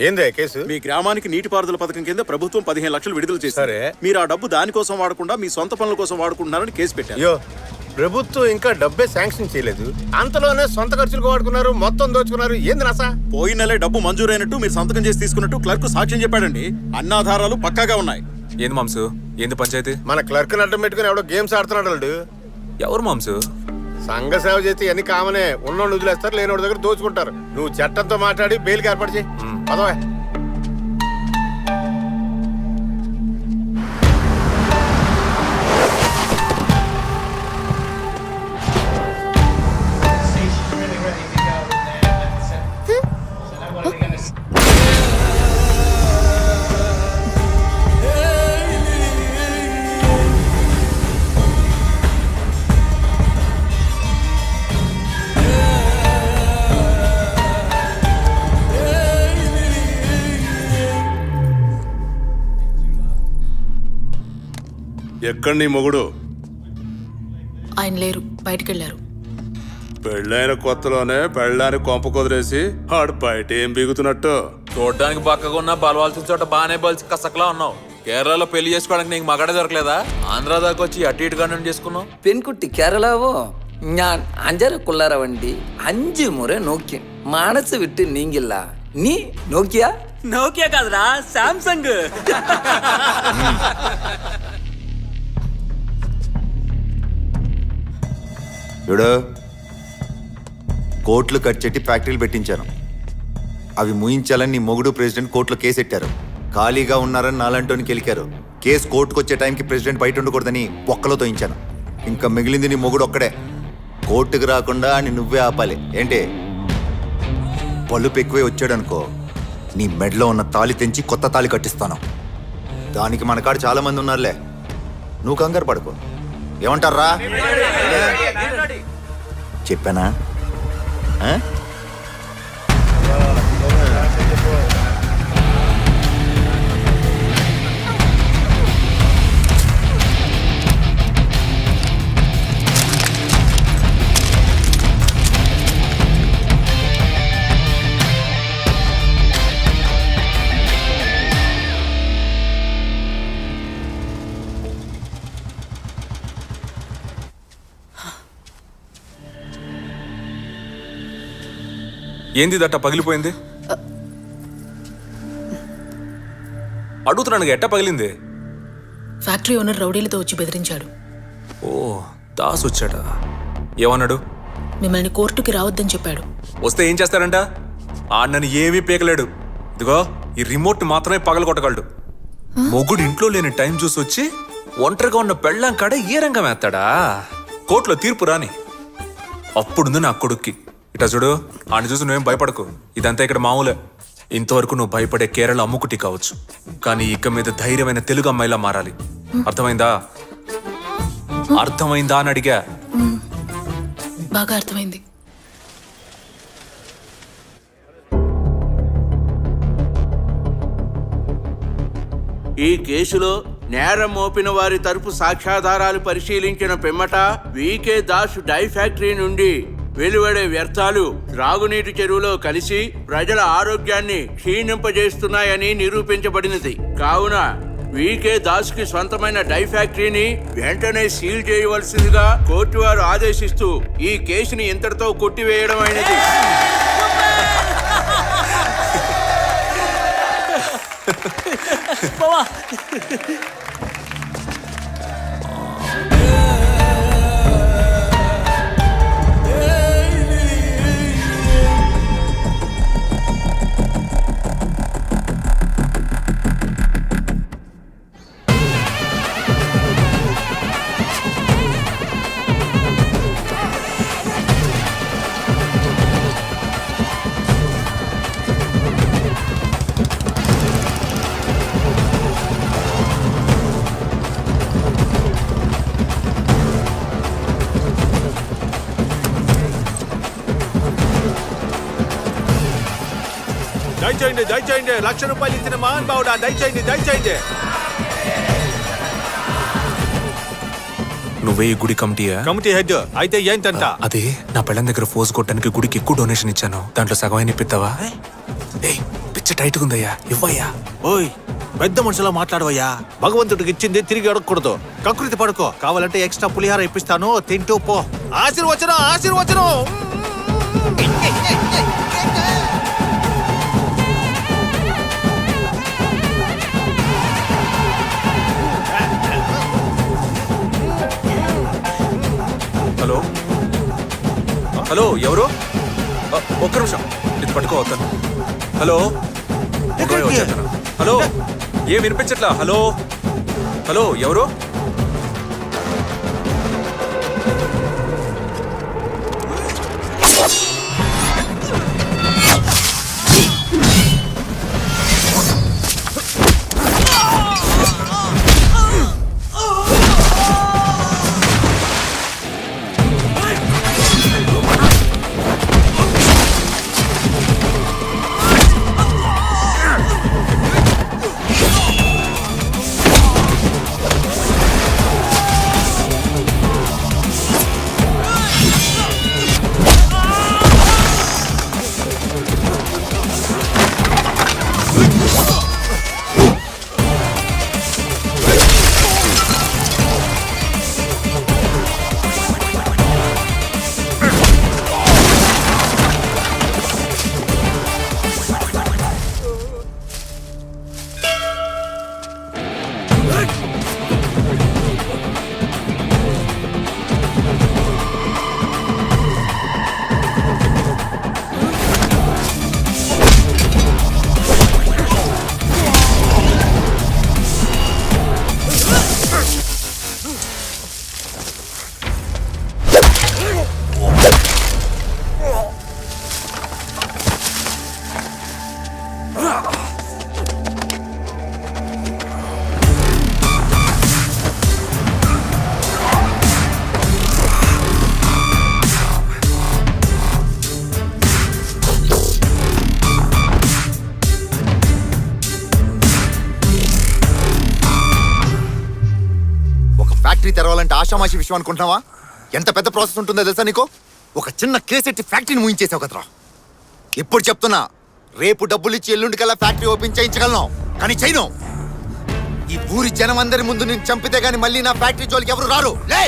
ఏందే కేసు? మీ గ్రామానికి నీటిపారుదల పథకం కింద ప్రభుత్వం 15 లక్షలు విడుదల చేశారు. మీరు ఆ డబ్బు దానికోసం వాడకుండా మీ సొంత పనుల కోసం వాడుకుంటున్నారని కేసు పెట్టారు. అయ్యో, ప్రభుత్వం ఇంకా డబ్బే శాంక్షన్ చేయలేదు, అంతలోనే సొంత ఖర్చులకు వాడుకున్నారు, మొత్తం దోచుకున్నారు. ఏంది నసా? పోయిన నెలే డబ్బు మంజూరైనట్టు మీరు సంతకం చేసి తీసుకున్నట్టు క్లర్క్ సాక్ష్యం చెప్పాడండి. అన్నాధారాలు పక్కాగా ఉన్నాయి. ఏంది మాంసు? ఏంది పంచాయతీ? మన క్లర్క్ అడ్డం పెట్టుకుని ఎవడో గేమ్స్ ఆడుతున్నాడు. వాళ్ళు ఎవరు మాంసు? సంఘ సేవ చేస్తే అన్ని కామనే. ఉన్నోళ్ళు వదిలేస్తారు, లేనోడి దగ్గర దోచుకుంటారు. నువ్వు చట్టంతో మాట్లాడి బెయిల్కి ఏర్పాటు చేయి. పదవే. ఎక్కడ నీ మొగుడు? ఆయన లేరు, బయటకెళ్లారు. పెళ్ళైన కొత్తలోనే పెళ్ళాన్ని కొంప కుదిరేసి ఆడు బయట ఏం బిగుతున్నట్టు. చూడడానికి బక్కగా ఉన్నా బలవాల్సిన చోట బాగానే బలిసి కసకలా ఉన్నావు. కేరళలో పెళ్లి చేసుకోవడానికి నీకు మగడే దొరకలేదా? ఆంధ్రా దాకా వచ్చి అటు ఇటుగా నుండి చేసుకున్నావు. പെൺകുട്ടി കേരളാവോ? ഞാൻ 5.5 വണ്ടി 5 മുறை നോക്കി മനസ്സ് വിട്ട് നീങ്ങില്ല. നീ നോക്കിയാ? నోకియా కాదురా, సామ్సంగ్. చూడు, కోట్లు కట్చెట్టి ఫ్యాక్టరీలు పెట్టించాను. అవి ముయించాలని నీ మొగుడు ప్రెసిడెంట్ కోర్టులో కేసు ఎట్టారు. ఖాళీగా ఉన్నారని నాలంటోని కెలికారు. కేసు కోర్టుకు వచ్చే టైంకి ప్రెసిడెంట్ బయట ఉండకూడదని బొక్కలో తోయించాను. ఇంకా మిగిలింది నీ మొగుడు ఒక్కడే. కోర్టుకు రాకుండా అని నువ్వే ఆపాలి. ఏంటి? పలుపు ఎక్కువే వచ్చాడనుకో, నీ మెడలో ఉన్న తాళి తెంచి కొత్త తాళి కట్టిస్తాను. దానికి మన కాడ చాలా మంది ఉన్నారులే, నువ్వు కంగారు పడుకో. ఏమంటారా? చెప్పానా? ఏంది దట్ట పగిలిపోయింది? అడుగుతున్నాను, ఎట్ట పగిలింది? ఫ్యాక్టరీ ఓనర్ రౌడీలతో వచ్చి బెదిరించాడు. ఓ, దాస్ వచ్చాడా? ఏమన్నాడు? మిమ్మల్ని కోర్టుకి రావద్దని చెప్పాడు. వస్తే ఏం చేస్తారంట? నన్ను ఏమీ పీకలేడు. ఇదిగో ఈ రిమోట్ మాత్రమే పగల కొట్టగలడు. మొగుడు ఇంట్లో లేని టైం చూసి వచ్చి ఒంటరిగా ఉన్న పెళ్ళాం కాడ ఏ రంగం వేస్తాడా? కోర్టులో తీర్పు రాని అప్పుడుంది నా కొడుక్కి. ఇటా చూడు, ఆయన చూసి నువ్వేం భయపడకు. ఇదంతా ఇక్కడ మామూలే. ఇంతవరకు నువ్వు భయపడే కేరళ అమ్ముకుటి కావచ్చు, కానీ ఇక మీద ధైర్యమైన తెలుగు అమ్మాయిలా మారాలి. అర్థమైందా? అర్థమైందా అని అడిగా. బాగా అర్థమైంది. ఈ కేసులో నేరం మోపిన వారి తరపు సాక్ష్యాధారాలు పరిశీలించిన పిమ్మట వికే దాస్ డై ఫ్యాక్టరీ నుండి వెలువడే వ్యర్థాలు త్రాగునీటి చెరువులో కలిసి ప్రజల ఆరోగ్యాన్ని క్షీణింపజేస్తున్నాయని నిరూపించబడినది. కావున వికే దాస్ కి స్వంతమైన డై ఫ్యాక్టరీని వెంటనే సీల్ చేయవలసిందిగా కోర్టు వారు ఆదేశిస్తూ ఈ కేసుని ఇంతటితో కొట్టివేయడం అయినది. దయచేయండి, దయచేయండి. ₹1,00,000 ఇచ్చిన మహాన్ బావుడా, దయచేయండి, దయచేయండి. నువ్వే ఈ గుడి కమిటీయా? కమిటీ హెడ్ అయితే ఏంటంట? అదే నా పెళ్ళం దగ్గర ఫోర్స్ కొట్టడానికి గుడికి ఎక్కువ డొనేషన్ ఇచ్చాను. దాంట్లో సగం ఇప్పిస్తావా? పిచ్చ టైట్గా ఉందయ్యా, ఇవ్వయ్యా. ఓయ్ పెద్ద మనుషులా మాట్లాడవయ్యా. భగవంతుడికి ఇచ్చింది తిరిగి అడగకూడదు. కకృతి పడుకో. కావాలంటే ఎక్స్ట్రా పులిహార ఇప్పిస్తాను, తింటూ పో. ఆశీర్వచనం ఆశీర్వచనం. హలో హలో, ఎవరు? ఒక్క నిమిషం, ఇది పట్టుకోవద్దాను. హలో వచ్చేస్తాను. హలో, ఏం వినిపించట్లా? హలో హలో, ఎవరు? ఫ్యాక్టరీ తెరవాలంటే ఆషామాషి విషయం అనుకుంటున్నావా? ఎంత పెద్ద ప్రాసెస్ ఉంటుందో తెలుసా నీకు? ఒక చిన్న కేసెట్టి ఫ్యాక్టరీని ముయించేసావు కదరా. ఇప్పుడు చెప్తున్నా, రేపు డబ్బులు ఇచ్చి ఎల్లుండికల్లా ఫ్యాక్టరీ ఓపెన్ చేయించగలను, కానీ చేయను. ఈ ఊరి జనం అందరి ముందు నేను చంపితే గానీ మళ్ళీ నా ఫ్యాక్టరీ జోలికి ఎవరు రారు. లే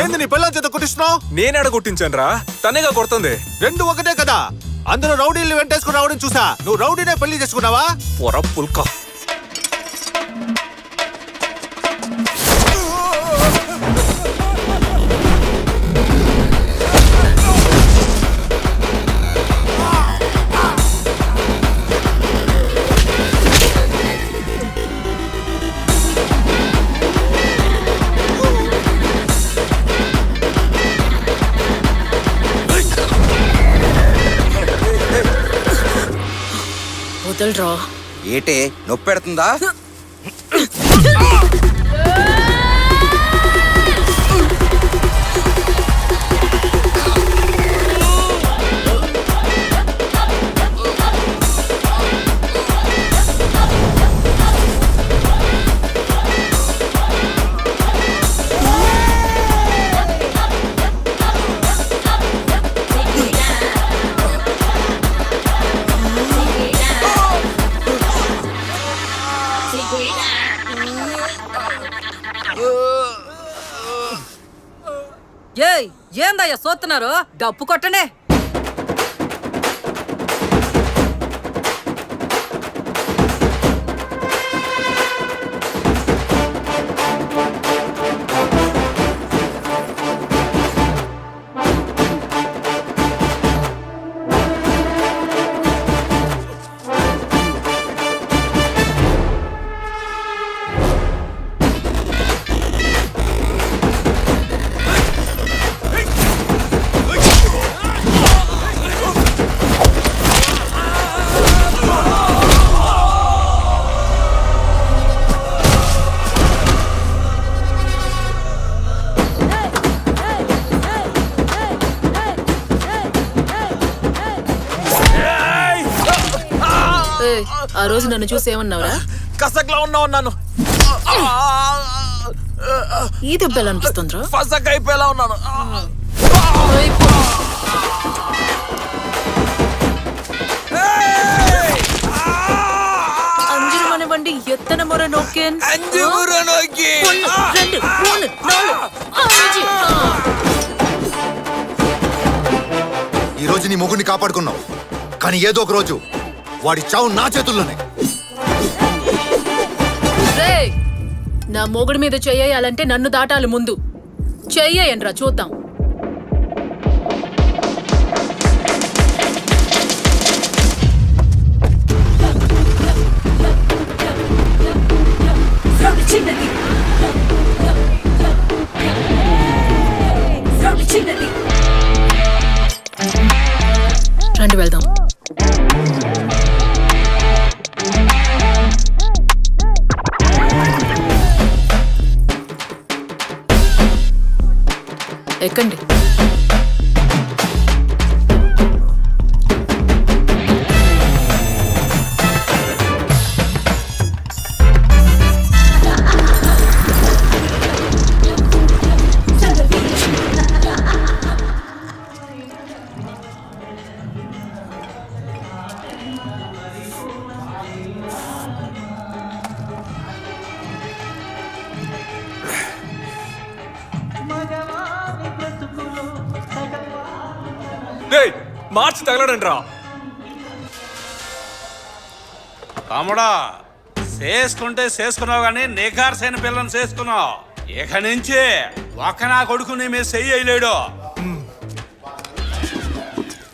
ఏంది నీ పిల్లల చేత కుట్టిస్తున్నావు? నేనేడ కొట్టించాను రా, తనేగా కొడుతుంది. రెండు ఒకటే కదా. అందరూ రౌడీలు వెంటేసుకుని రావడం చూసా. నువ్వు రౌడీనే పెళ్లి చేసుకున్నావా? పొర పుల్క. వదలరా. ఏటే నొప్పి పెడుతుందా? ఏయ్ ఏందయ్యా సోతున్నారు డప్పు కొట్టనే ఏయ్, ఆ రోజు నన్ను చూసి ఏమన్నావురా? కసక్లా ఉన్నాను ఈ దెబ్బలు అనిపిస్తుందిరా? ఫసక్ అయిపోయేలా ఉన్నాను. అంజురు మనవండి ఎత్తన మొర నొక్కేన్ ఈ రోజు నీ మొగుడిని కాపాడుకున్నావు, కానీ ఏదో ఒక రోజు వాడి చావు నా చేతుల్లోనే. రేయ్, నా మొగుడి మీద చెయ్యాలంటే నన్ను దాటాలి ముందు. చెయ్యండ్రా చూద్దాం. రండి వెళ్దాం. ఎక్కండి. మార్చి తగలడండి రా. తమ్ముడా చేసుకుంటే చేసుకున్నావు కానీ నిఖార్సైన పిల్లని చేసుకున్నావు. ఇక నుంచి ఒక్క నా కొడుకు నీ మీద చెయ్యలేడు.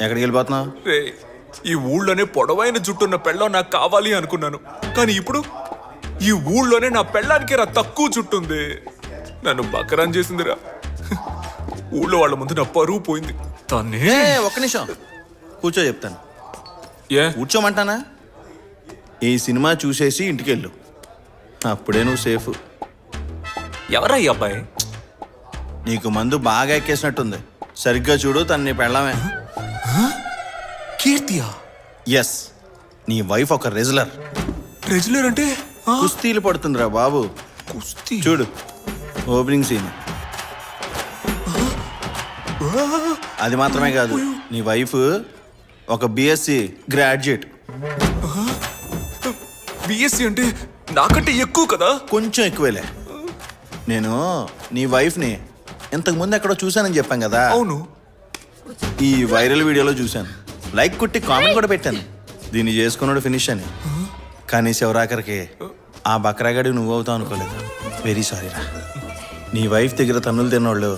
ఎక్కడికి వెళ్ళిపోతున్నావు? రేయ్, ఈ ఊళ్ళోనే పొడవైన జుట్టున్న పెళ్ళం నాకు కావాలి అనుకున్నాను, కానీ ఇప్పుడు ఈ ఊళ్ళోనే నా పెళ్ళానికి రా తక్కువ జుట్టుంది. నన్ను బకరాన్ చేసిందిరా. ఊళ్ళో వాళ్ళ ముందు నా పరువు పోయింది. తనే ఒక్క నిమిషం కూర్చో, చెప్తాను. ఏ కూర్చోమంటానా? ఈ సినిమా చూసేసి ఇంటికి వెళ్ళు, అప్పుడే నువ్వు సేఫ్. ఎవరా ఈ అబ్బాయి? నీకు మందు బాగా ఎక్కేసినట్టుంది. సరిగ్గా చూడు, తను నీ పెళ్ళామే. కీర్తియా? ఎస్, నీ వైఫ్ ఒక రెజ్లర్. రెజ్యులర్ అంటే? కుస్తీలు పడుతుందిరా బాబు. కుస్తీ? చూడు ఓపెనింగ్ సీన్. అది మాత్రమే కాదు, నీ వైఫ్ ఒక బిఎస్సి గ్రాడ్యుయేట్. బిఎస్సి అంటే నాకంటే ఎక్కువ కదా? కొంచెం ఎక్కువేలే. నేను నీ వైఫ్ని ఇంతకు ముందు ఎక్కడో చూశానని చెప్పాను కదా. అవును. ఈ వైరల్ వీడియోలో చూశాను, లైక్ కొట్టి కామెంట్ కూడా పెట్టాను, దీన్ని చేసుకున్నాడు ఫినిష్ అని. కానీ శివరాకరికి ఆ బక్రాగాడి నువ్వు అవుతావు అనుకోలేదు. వెరీ సారీ రా. నీ వైఫ్ దగ్గర తన్నులు తిన్నోళ్ళు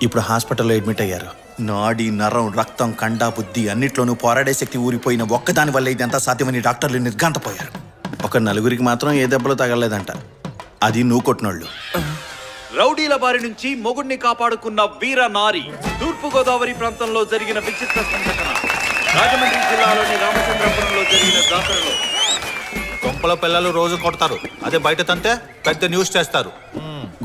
ఇప్పుడు హాస్పిటల్లో అడ్మిట్ అయ్యారు. నాడి నరం రక్తం కండ బుద్ధి అన్నిట్లోనూ పోరాడే శక్తి ఊరిపోయిన ఒక్కదాని వల్ల ఇదంతా సాధ్యమని డాక్టర్లు నిర్ఘాంతపోయారు. ఒక నలుగురికి మాత్రం ఏ దెబ్బలు తగలలేదంట, అది నువ్వు కొట్టినోళ్ళు. రౌడీల బారి నుంచి మొగుడిని కాపాడుకున్న వీర నారి. తూర్పు గోదావరి ప్రాంతంలో జరిగిన విచిత్ర సంఘటన. రాజమండ్రి జిల్లాలోని రామచంద్రపురంలో జరిగిన జాతరలో కొంపల పిల్లలు రోజు కొడతారు, అదే బయట తంతే పెద్ద న్యూస్ చేస్తారు.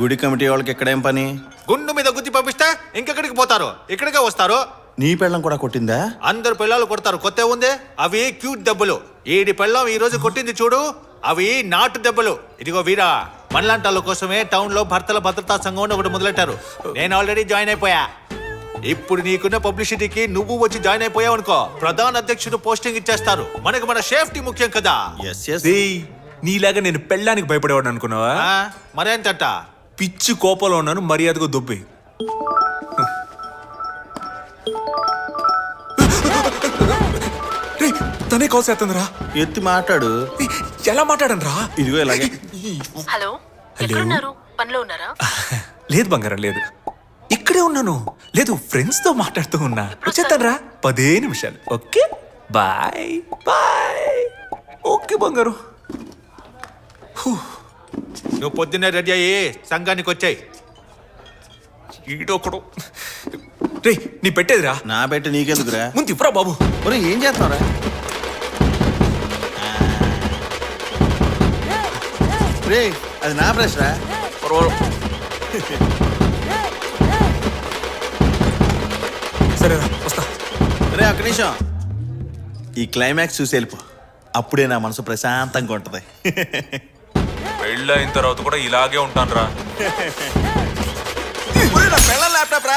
గుడి కమిటీ వాళ్ళకి ఎక్కడేం పని? గుండు మీద గుద్ది పంపిస్తే ఇంకెక్కడికి పోతారు, ఇక్కడికే వస్తారు. నీ పెళ్ళం కూడా కొట్టిందా? అందరు పిల్లలు కొడతారు, కొత్త ఉంది. అవి క్యూట్ దెబ్బలు. ఈడి పెళ్ళం ఈ రోజు కొట్టింది చూడు, అవి నాటు దెబ్బలు. ఇదిగో వీరా, మనలాంటాల కోసమే టౌన్ లో భర్తల భద్రతా సంఘం అని ఒకటి మొదలెట్టారు. నేను ఆల్రెడీ జాయిన్ అయిపోయా. ఇప్పుడు నీకున్న పబ్లిసిటీకి నువ్వు వచ్చి జాయిన్ అయిపోయావు అనుకో, ప్రధాన అధ్యక్షుడు పోస్టింగ్ ఇచ్చేస్తారు. మనకు మన సేఫ్టీ ముఖ్యం కదా. నీలాగా నేను పెళ్ళానికి భయపడేవాడు అనుకున్నావా? మరేంటట? పిచ్చి కోపంలో ఉన్నాను, మర్యాదగా దుబ్బి. రే తనే కాల్ చేస్తుందిరా. ఎత్తి మాట్లాడు. ఎలా మాట్లాడను రా? ఇదిగో ఇలాగే. హలో ఎక్కడున్నారు? పనిలో ఉన్నారా? లేదు బంగారం లేదు, ఇక్కడే ఉన్నాను. లేదు ఫ్రెండ్స్ తో మాట్లాడుతూ ఉన్నా. వచ్చేస్తాను రా, 10 నిమిషాలు. Okay bye bye. ఓకే బంగారు. నువ్వు పొద్దున్నే రెడీ అయ్యి సంఘానికి వచ్చాయి. ఈడొకడు. రే నీ పెట్టేదిరా. నా పెట్టి నీకెందుకురా? ముందు ఇవ్వరా బాబు. ఒరే ఏం చేస్తావురా? రే అది నా బ్రష్ రా. సరేరా వస్తా. రే ఒక్క నిమిషం, ఈ క్లైమాక్స్ చూసి వెళ్ళిపో. అప్పుడే నా మనసు ప్రశాంతంగా ఉంటది. పెళ్ళైన తర్వాత కూడా ఇలాగే ఉంటాను రా. ల్యాప్టాప్ రా.